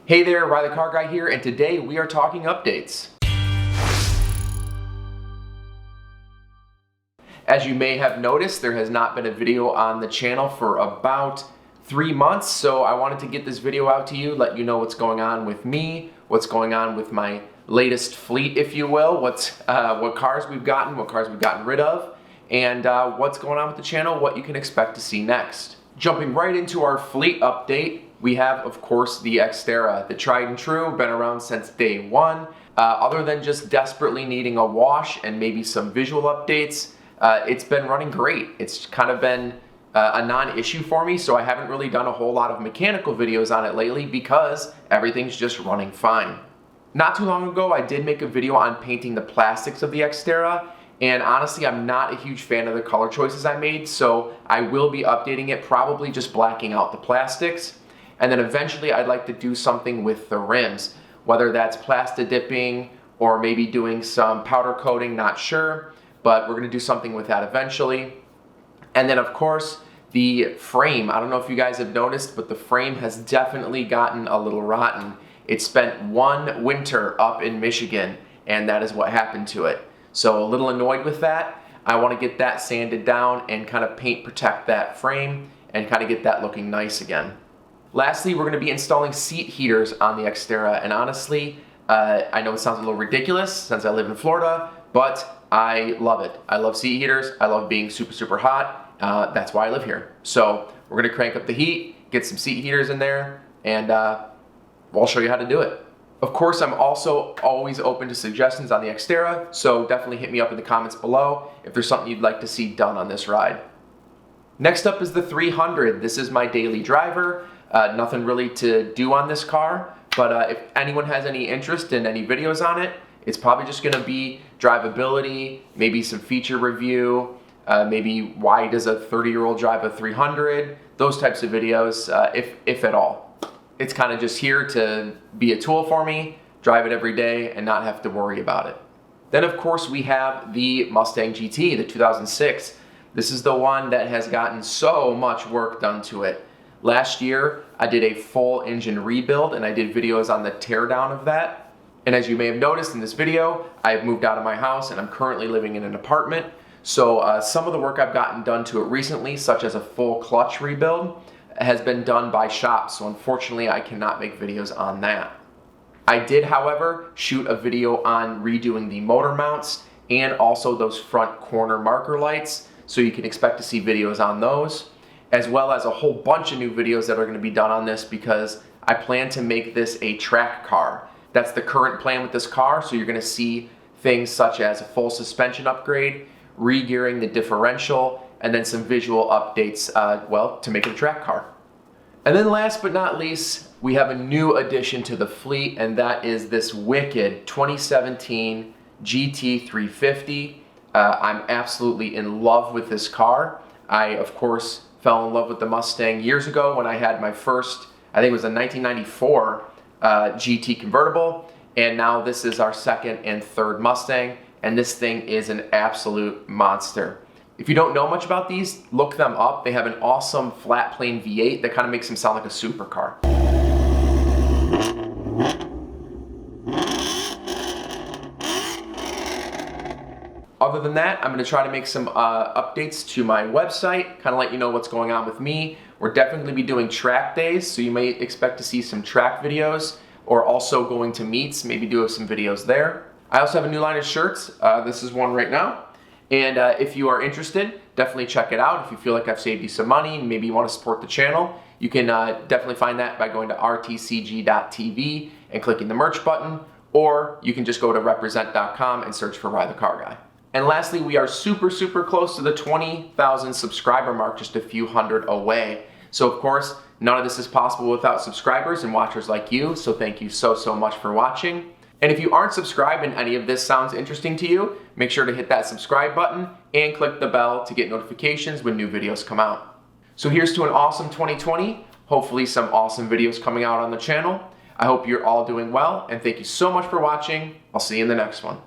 Hey there, Riley Car Guy here, and today we are talking updates. As you may have noticed, there has not been a video on the channel for about 3 months, so I wanted to get this video out to you, let you know what's going on with me, what's going on with my latest fleet, if you will, what cars we've gotten rid of, and what's going on with the channel, what you can expect to see next. Jumping right into our fleet update, we have, of course, the Xterra, the tried and true, been around since day one. Other than just desperately needing a wash and maybe some visual updates, it's been running great. It's kind of been a non-issue for me, so I haven't really done a whole lot of mechanical videos on it lately because everything's just running fine. Not too long ago, I did make a video on painting the plastics of the Xterra, and honestly, I'm not a huge fan of the color choices I made, so I will be updating it, probably just blacking out the plastics. And then eventually I'd like to do something with the rims, whether that's plasta dipping or maybe doing some powder coating, not sure, but we're gonna do something with that eventually. And then of course, the frame. I don't know if you guys have noticed, but the frame has definitely gotten a little rotten. It spent one winter up in Michigan, and that is what happened to it. So a little annoyed with that. I wanna get that sanded down and kind of paint protect that frame and kind of get that looking nice again. Lastly, we're going to be installing seat heaters on the Xterra, and honestly, I know it sounds a little ridiculous since I live in Florida, but I love it. I love seat heaters. I love being super hot. That's why I live here. So we're going to crank up the heat, get some seat heaters in there, and I'll show you how to do it. Of course, I'm also always open to suggestions on the Xterra, so definitely hit me up in the comments below if there's something you'd like to see done on this ride. Next up is the 300. This is my daily driver. Nothing really to do on this car, but if anyone has any interest in any videos on it, it's probably just gonna be drivability, maybe some feature review, maybe why does a 30-year-old drive a 300, those types of videos, if at all. It's kind of just here to be a tool for me, drive it every day and not have to worry about it. Then of course we have the Mustang GT, the 2006. This is the one that has gotten so much work done to it. Last year, I did a full engine rebuild and I did videos on the teardown of that. And as you may have noticed in this video, I've moved out of my house and I'm currently living in an apartment. So some of the work I've gotten done to it recently, such as a full clutch rebuild, has been done by shops. So unfortunately, I cannot make videos on that. I did, however, shoot a video on redoing the motor mounts and also those front corner marker lights. So you can expect to see videos on those, as well as a whole bunch of new videos that are going to be done on this because I plan to make this a track car. That's the current plan with this car, so you're going to see things such as a full suspension upgrade, re-gearing the differential, and then some visual updates, to make it a track car. And then last but not least, we have a new addition to the fleet, and that is this wicked 2017 GT350. I'm absolutely in love with this car. I, of course, fell in love with the Mustang years ago when I had my first, I think it was a 1994 GT convertible, and now this is our second and third Mustang, and this thing is an absolute monster. If you don't know much about these, look them up. They have an awesome flat plane V8 that kind of makes them sound like a supercar. Other than that, I'm going to try to make some updates to my website, kind of let you know what's going on with me. We're definitely going to be doing track days, so you may expect to see some track videos, or also going to meets, maybe do some videos there. I also have a new line of shirts. This is one right now. And if you are interested, definitely check it out. If you feel like I've saved you some money, maybe you want to support the channel, you can definitely find that by going to rtcg.tv and clicking the merch button, or you can just go to represent.com and search for Riley the Car Guy. And lastly, we are super close to the 20,000 subscriber mark, just a few hundred away. So of course, none of this is possible without subscribers and watchers like you, so thank you so much for watching. And if you aren't subscribed and any of this sounds interesting to you, make sure to hit that subscribe button and click the bell to get notifications when new videos come out. So here's to an awesome 2020, hopefully some awesome videos coming out on the channel. I hope you're all doing well, and thank you so much for watching. I'll see you in the next one.